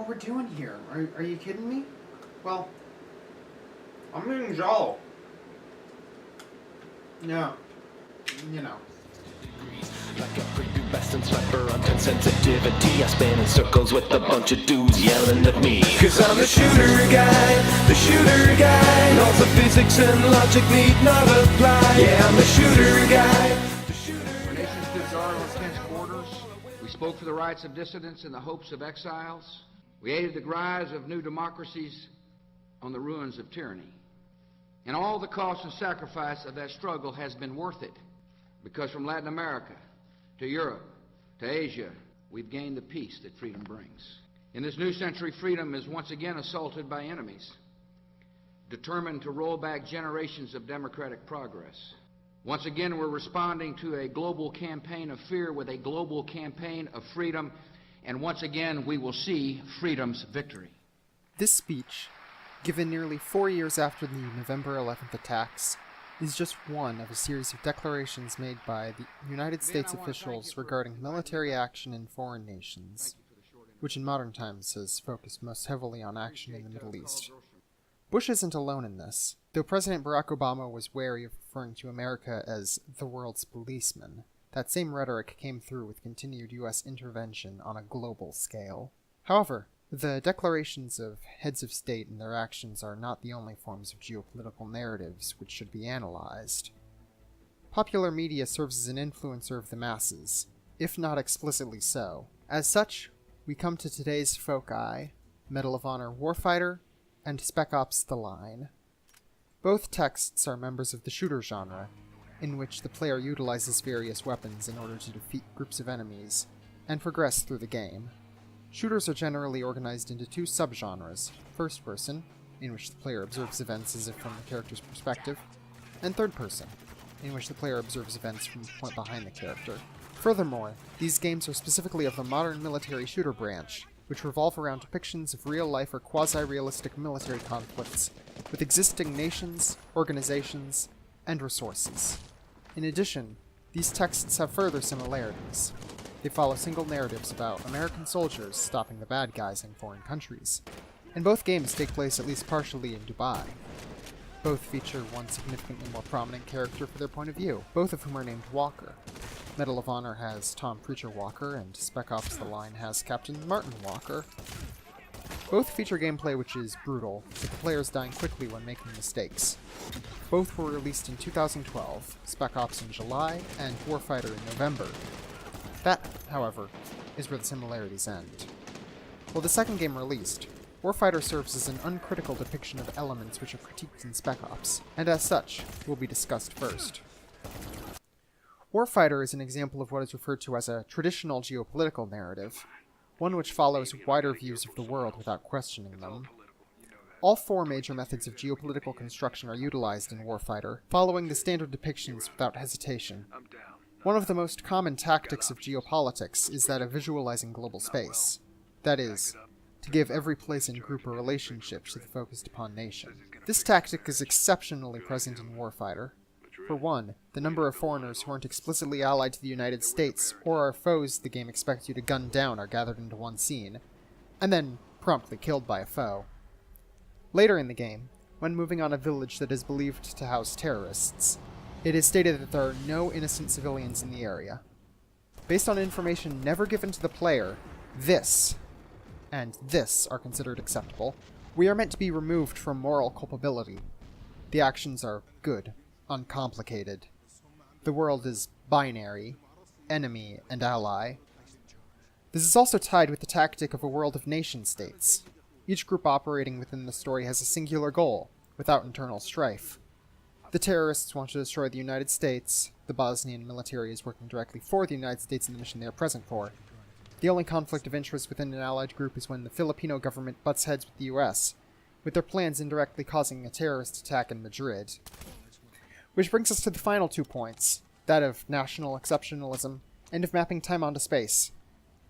what we're doing here. Are you kidding me? Well, I'm being Jalo. Yeah, you know. Like a prepubescent sniper on 10 sensitivity, I spin in circles with a bunch of dudes yelling at me. Cause I'm the shooter guy. Laws of physics and logic need not apply. Yeah, I'm the shooter guy. Our nation stood guard on tense borders. We spoke for the rights of dissidents in the hopes of exiles. We aided the rise of new democracies on the ruins of tyranny. And all the cost and sacrifice of that struggle has been worth it, because from Latin America to Europe to Asia, we've gained the peace that freedom brings. In this new century, freedom is once again assaulted by enemies, determined to roll back generations of democratic progress. Once again, we're responding to a global campaign of fear with a global campaign of freedom, and once again, we will see freedom's victory. This speech, given nearly 4 years after the November 11th attacks, is just one of a series of declarations made by the United States officials regarding military action in foreign nations, which in modern times has focused most heavily on action in the Middle East. Bush isn't alone in this, though President Barack Obama was wary of referring to America as the world's policeman. That same rhetoric came through with continued U.S. intervention on a global scale. However, the declarations of heads of state and their actions are not the only forms of geopolitical narratives which should be analyzed. Popular media serves as an influencer of the masses, if not explicitly so. As such, we come to today's foci, Medal of Honor Warfighter and Spec Ops The Line. Both texts are members of the shooter genre, in which the player utilizes various weapons in order to defeat groups of enemies and progress through the game. Shooters are generally organized into two subgenres: first person, in which the player observes events as if from the character's perspective, and third person, in which the player observes events from the point behind the character. Furthermore, these games are specifically of the modern military shooter branch, which revolve around depictions of real-life or quasi-realistic military conflicts with existing nations, organizations, and resources. In addition, these texts have further similarities. They follow single narratives about American soldiers stopping the bad guys in foreign countries, and both games take place at least partially in Dubai. Both feature one significantly more prominent character for their point of view, both of whom are named Walker. Medal of Honor has Tom Preacher Walker, and Spec Ops The Line has Captain Martin Walker. Both feature gameplay which is brutal, with the players dying quickly when making mistakes. Both were released in 2012, Spec Ops in July, and Warfighter in November. That, however, is where the similarities end. While the second game released, Warfighter serves as an uncritical depiction of elements which are critiqued in Spec Ops, and as such, will be discussed first. Warfighter is an example of what is referred to as a traditional geopolitical narrative, one which follows wider views of the world without questioning them. All four major methods of geopolitical construction are utilized in Warfighter, following the standard depictions without hesitation. One of the most common tactics of geopolitics is that of visualizing global space. That is, to give every place and group a relationship to the focused upon nation. This tactic is exceptionally present in Warfighter. For one, the number of foreigners who aren't explicitly allied to the United States or are foes the game expects you to gun down are gathered into one scene, and then promptly killed by a foe. Later in the game, when moving on a village that is believed to house terrorists, it is stated that there are no innocent civilians in the area. Based on information never given to the player, this and this are considered acceptable. We are meant to be removed from moral culpability. The actions are good, uncomplicated. The world is binary, enemy and ally. This is also tied with the tactic of a world of nation-states. Each group operating within the story has a singular goal, without internal strife. The terrorists want to destroy the United States. The Bosnian military is working directly for the United States in the mission they are present for. The only conflict of interest within an allied group is when the Filipino government butts heads with the US, with their plans indirectly causing a terrorist attack in Madrid. Which brings us to the final 2 points, that of national exceptionalism and of mapping time onto space.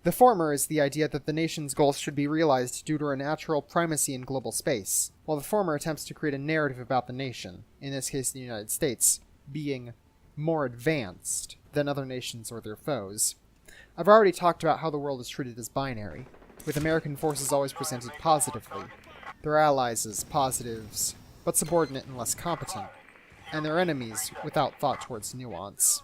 The former is the idea that the nation's goals should be realized due to a natural primacy in global space, while the former attempts to create a narrative about the nation, in this case the United States, being more advanced than other nations or their foes. I've already talked about how the world is treated as binary. with American forces always presented positively, their allies as positives, but subordinate and less competent, and their enemies without thought towards nuance.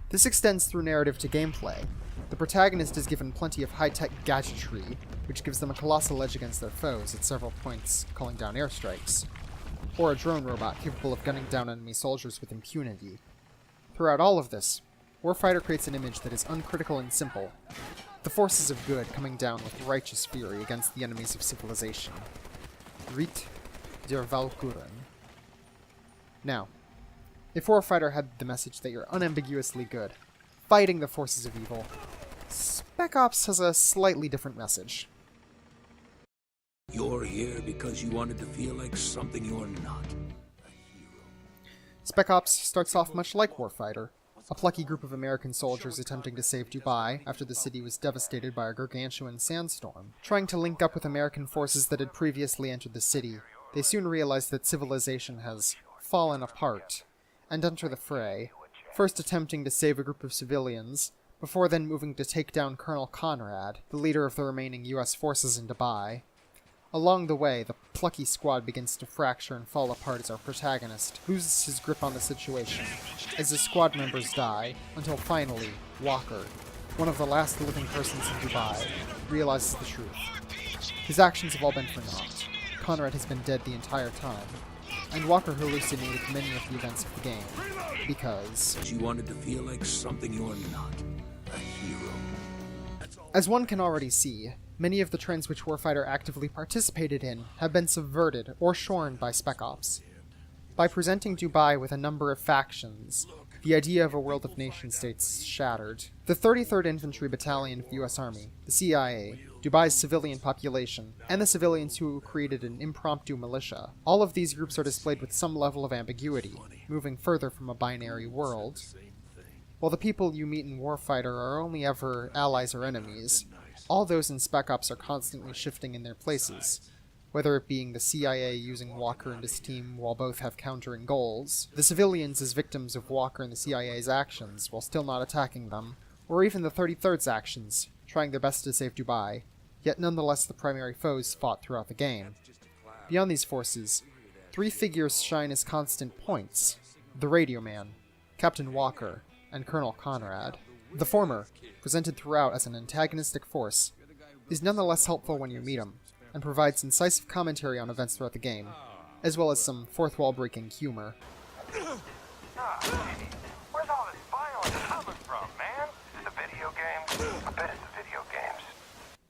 This extends through narrative to gameplay. The protagonist is given plenty of high-tech gadgetry, which gives them a colossal edge against their foes at several points, calling down airstrikes, or a drone robot capable of gunning down enemy soldiers with impunity. Throughout all of this, Warfighter creates an image that is uncritical and simple, the forces of good coming down with righteous fury against the enemies of civilization. Ritt der Valkyren. Now, if Warfighter had the message that you're unambiguously good, fighting the forces of evil, Spec Ops has a slightly different message. You're here because you wanted to feel like something you're not. Spec Ops starts off much like Warfighter, a plucky group of American soldiers attempting to save Dubai after the city was devastated by a gargantuan sandstorm. Trying to link up with American forces that had previously entered the city, they soon realize that civilization has fallen apart, and enter the fray, first attempting to save a group of civilians, before then moving to take down Colonel Conrad, the leader of the remaining US forces in Dubai. Along the way, the plucky squad begins to fracture and fall apart as our protagonist loses his grip on the situation, as his squad members die, until finally, Walker, one of the last living persons in Dubai, realizes the truth. His actions have all been for naught. Conrad has been dead the entire time, and Walker hallucinated many of the events of the game, because You wanted to feel like something you're not. A hero. as one can already see, many of the trends which Warfighter actively participated in have been subverted or shorn by Spec Ops. By presenting Dubai with a number of factions, the idea of a world of nation-states is shattered. The 33rd Infantry Battalion of the US Army, the CIA, Dubai's civilian population, and the civilians who created an impromptu militia, all of these groups are displayed with some level of ambiguity, moving further from a binary world. While the people you meet in Warfighter are only ever allies or enemies, all those in Spec Ops are constantly shifting in their places, whether it being the CIA using Walker and his team while both have countering goals, the civilians as victims of Walker and the CIA's actions while still not attacking them, or even the 33rd's actions, trying their best to save Dubai, yet nonetheless the primary foes fought throughout the game. Beyond these forces, three figures shine as constant points: the Radio Man, Captain Walker, and Colonel Conrad. The former, presented throughout as an antagonistic force, is nonetheless helpful when you meet him, and provides incisive commentary on events throughout the game, as well as some fourth-wall-breaking humor. Where's all this violence coming from, man? Is it the video games? I bet it's the video games.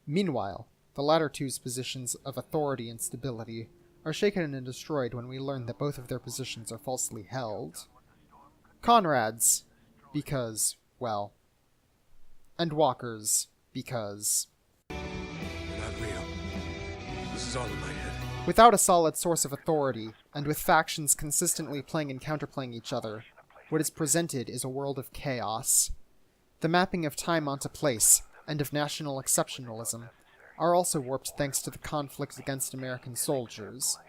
Meanwhile, the latter two's positions of authority and stability are shaken and destroyed when we learn that both of their positions are falsely held. Conrad's, because, well, and Walker's, because... You're not real. This is all in my head. Without a solid source of authority, and with factions consistently playing and counterplaying each other, what is presented is a world of chaos. The mapping of time onto place, and of national exceptionalism, are also warped thanks to the conflict against American soldiers,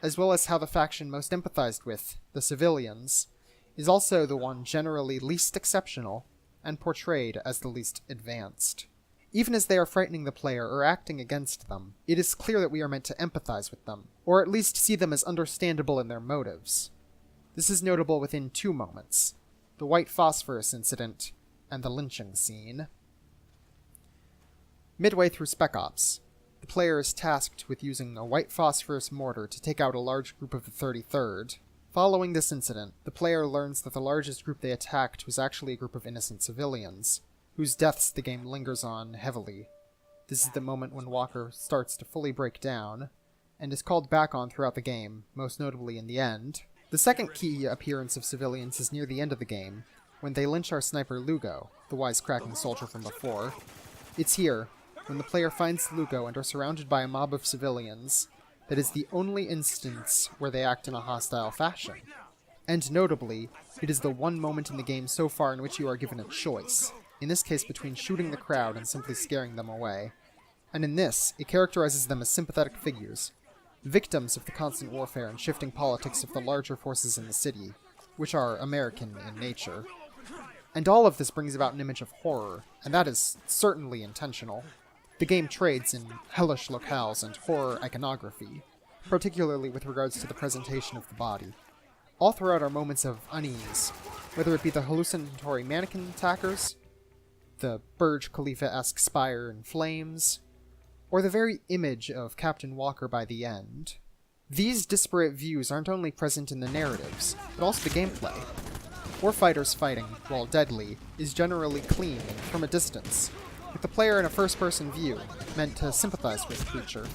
as well as how the faction most empathized with, the civilians, is also the one generally least exceptional, and portrayed as the least advanced. Even as they are frightening the player or acting against them, it is clear that we are meant to empathize with them, or at least see them as understandable in their motives. This is notable within two moments: the white phosphorus incident, and the lynching scene. Midway through Spec Ops, the player is tasked with using a white phosphorus mortar to take out a large group of the 33rd. Following this incident, the player learns that the largest group they attacked was actually a group of innocent civilians, whose deaths the game lingers on heavily. This is the moment when Walker starts to fully break down, and is called back on throughout the game, most notably in the end. The second key appearance of civilians is near the end of the game, when they lynch our sniper Lugo, the wisecracking soldier from before. It's here, when the player finds Lugo and are surrounded by a mob of civilians, that is the only instance where they act in a hostile fashion. And notably, it is the one moment in the game so far in which you are given a choice, in this case between shooting the crowd and simply scaring them away. And in this, it characterizes them as sympathetic figures, victims of the constant warfare and shifting politics of the larger forces in the city, which are American in nature. And all of this brings about an image of horror, and that is certainly intentional. The game trades in hellish locales and horror iconography, particularly with regards to the presentation of the body. All throughout are moments of unease, whether it be the hallucinatory mannequin attackers, the Burj Khalifa-esque spire in flames, or the very image of Captain Walker by the end. These disparate views aren't only present in the narratives, but also the gameplay. Warfighter's fighting, while deadly, is generally clean and from a distance, with the player in a first-person view, meant to sympathize with the creature,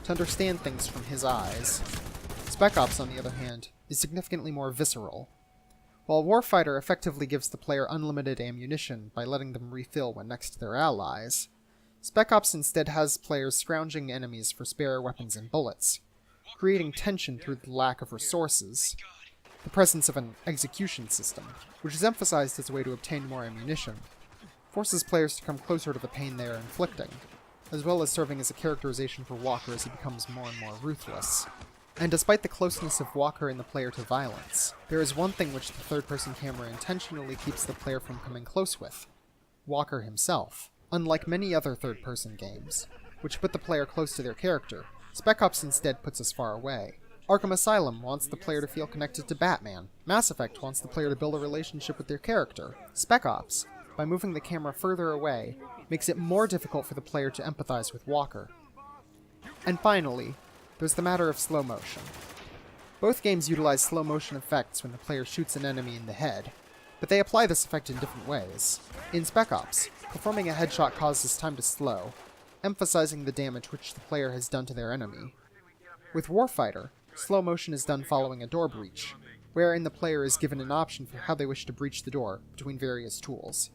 to understand things from his eyes. Spec Ops, on the other hand, is significantly more visceral. While Warfighter effectively gives the player unlimited ammunition by letting them refill when next to their allies, Spec Ops instead has players scrounging enemies for spare weapons and bullets, creating tension through the lack of resources. The presence of an execution system, which is emphasized as a way to obtain more ammunition, forces players to come closer to the pain they are inflicting, as well as serving as a characterization for Walker as he becomes more and more ruthless. And despite the closeness of Walker and the player to violence, there is one thing which the third-person camera intentionally keeps the player from coming close with: Walker himself. Unlike many other third-person games, which put the player close to their character, Spec Ops instead puts us far away. Arkham Asylum wants the player to feel connected to Batman. Mass Effect wants the player to build a relationship with their character. Spec Ops, by moving the camera further away, makes it more difficult for the player to empathize with Walker. And finally, there's the matter of slow motion. Both games utilize slow motion effects when the player shoots an enemy in the head, but they apply this effect in different ways. In Spec Ops, performing a headshot causes time to slow, emphasizing the damage which the player has done to their enemy. With Warfighter, slow motion is done following a door breach, wherein the player is given an option for how they wish to breach the door between various tools.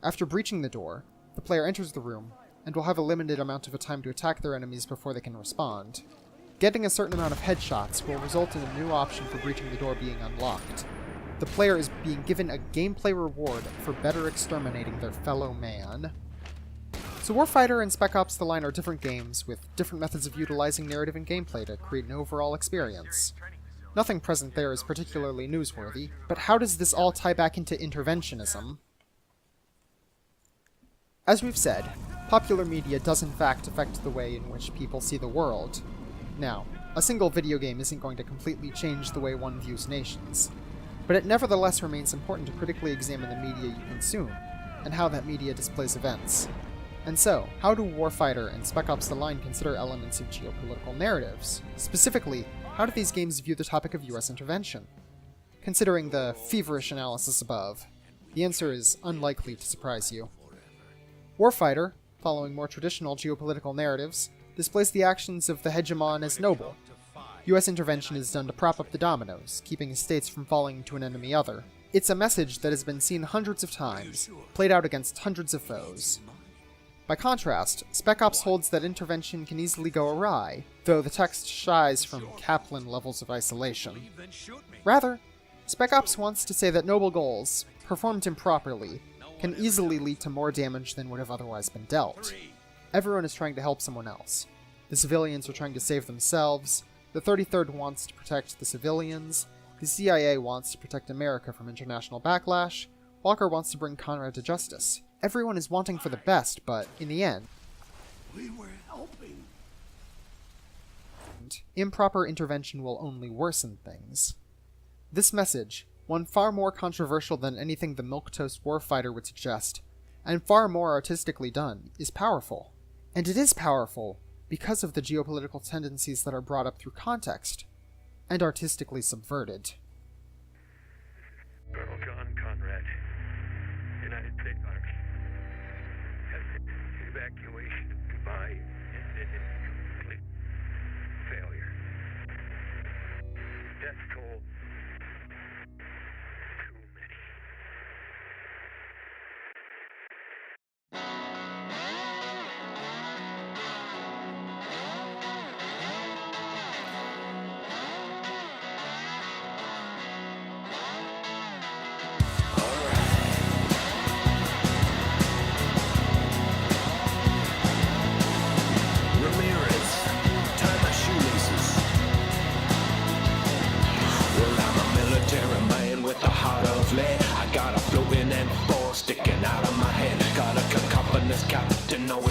After breaching the door, the player enters the room, and will have a limited amount of time to attack their enemies before they can respond. Getting a certain amount of headshots will result in a new option for breaching the door being unlocked. The player is being given a gameplay reward for better exterminating their fellow man. So Warfighter and Spec Ops The Line are different games, with different methods of utilizing narrative and gameplay to create an overall experience. Nothing present there is particularly newsworthy, but how does this all tie back into interventionism? As we've said, popular media does in fact affect the way in which people see the world. Now, a single video game isn't going to completely change the way one views nations, but it nevertheless remains important to critically examine the media you consume, and how that media displays events. And so, how do Warfighter and Spec Ops The Line consider elements of geopolitical narratives? Specifically, how do these games view the topic of US intervention? Considering the feverish analysis above, the answer is unlikely to surprise you. Warfighter, following more traditional geopolitical narratives, displays the actions of the hegemon as noble. US intervention is done to prop up the dominoes, keeping states from falling to an enemy other. It's a message that has been seen hundreds of times, played out against hundreds of foes. By contrast, Spec Ops holds that intervention can easily go awry, though the text shies from Kaplan levels of isolation. Rather, Spec Ops wants to say that noble goals, performed improperly, can easily lead to more damage than would have otherwise been dealt. Everyone is trying to help someone else. The civilians are trying to save themselves, the 33rd wants to protect the civilians, the CIA wants to protect America from international backlash, Walker wants to bring Conrad to justice. Everyone is wanting for the best, but in the end, We were helping. improper intervention will only worsen things. This message, one far more controversial than anything the milquetoast Warfighter would suggest, and far more artistically done, is powerful. And it is powerful because of the geopolitical tendencies that are brought up through context, and artistically subverted. Colonel John Conrad, United States Army. Evacuation of Dubai ended in complete failure. Death toll, too many.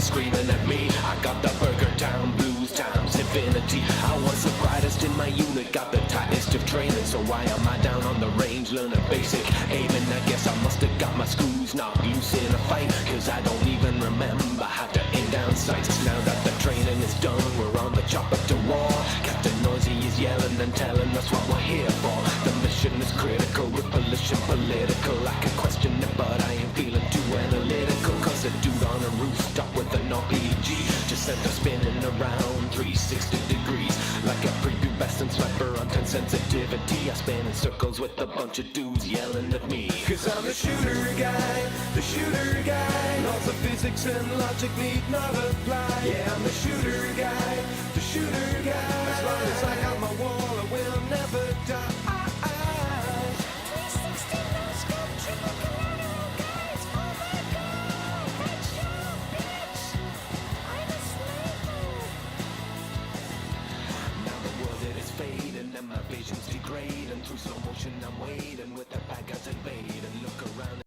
screaming at me. I got the Burger Town blues times infinity. I was the brightest in my unit, got the tightest of training. So why am I down on the range learning basic aiming? I guess I must have got my screws knocked loose in a fight, cause I don't even remember how to aim down sights. Now that the training is done, we're on the chopper to war. Captain Noisy is yelling and telling us what we're here for. The mission is critical with pollution political. I can question it, but I ain't feeling too analytical, cause a dude on a rooftop with an RPG just sent us spinning around 360 degrees like a prepubescent sniper on 10 sensitivity. I spin in circles with a bunch of dudes yelling at me, cause I'm the shooter guy, the shooter guy. Laws of physics and logic need not apply. Yeah, I'm the shooter guy, the shooter guy. As long as I got my wall, I will never die. And my visions degrade, and through slow motion I'm waiting with the bad guys